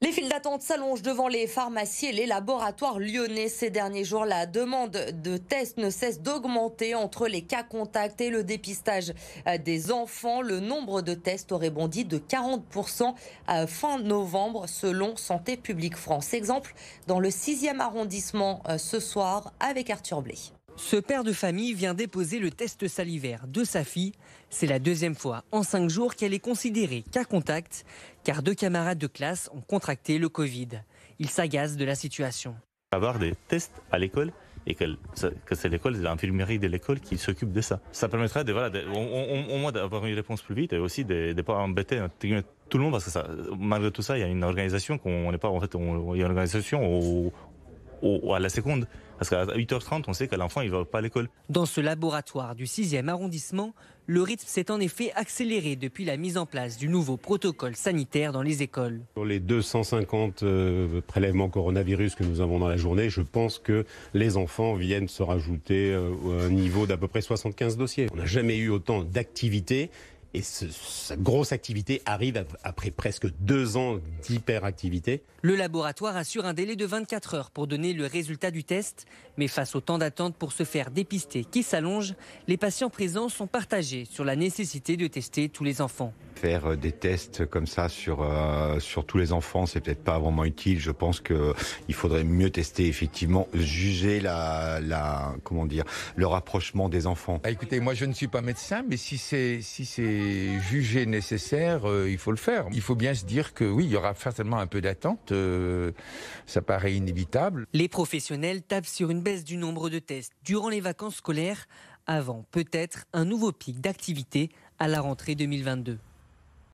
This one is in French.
Les files d'attente s'allongent devant les pharmacies et les laboratoires lyonnais. Ces derniers jours, la demande de tests ne cesse d'augmenter entre les cas contacts et le dépistage des enfants. Le nombre de tests aurait bondi de 40% à fin novembre, selon Santé publique France. Exemple dans le 6e arrondissement ce soir avec Arthur Blé. Ce père de famille vient déposer le test salivaire de sa fille. C'est la deuxième fois en 5 jours qu'elle est considérée cas contact, car 2 camarades de classe ont contracté le Covid. Il s'agace de la situation. Avoir des tests à l'école et que c'est l'école, l'infirmerie de l'école qui s'occupe de ça. Ça permettrait au moins d'avoir une réponse plus vite et aussi de ne pas embêter tout le monde parce que malgré tout ça, il y a une organisation il y a une organisation à la seconde. Parce qu'à 8h30, on sait que l'enfant ne va pas à l'école. Dans ce laboratoire du 6e arrondissement, le rythme s'est en effet accéléré depuis la mise en place du nouveau protocole sanitaire dans les écoles. Sur les 250 prélèvements coronavirus que nous avons dans la journée, je pense que les enfants viennent se rajouter à un niveau d'à peu près 75 dossiers. On n'a jamais eu autant d'activités. Et cette grosse activité arrive après presque 2 ans d'hyperactivité. Le laboratoire assure un délai de 24 heures pour donner le résultat du test. Mais face au temps d'attente pour se faire dépister qui s'allonge, les patients présents sont partagés sur la nécessité de tester tous les enfants. Faire des tests comme ça sur tous les enfants, c'est peut-être pas vraiment utile. Je pense qu'il faudrait mieux tester, effectivement, juger le rapprochement des enfants. Écoutez, moi je ne suis pas médecin, mais si c'est jugé nécessaire, il faut le faire. Il faut bien se dire que oui, il y aura certainement un peu d'attente, ça paraît inévitable. Les professionnels tapent sur une baisse du nombre de tests durant les vacances scolaires, avant peut-être un nouveau pic d'activité à la rentrée 2022.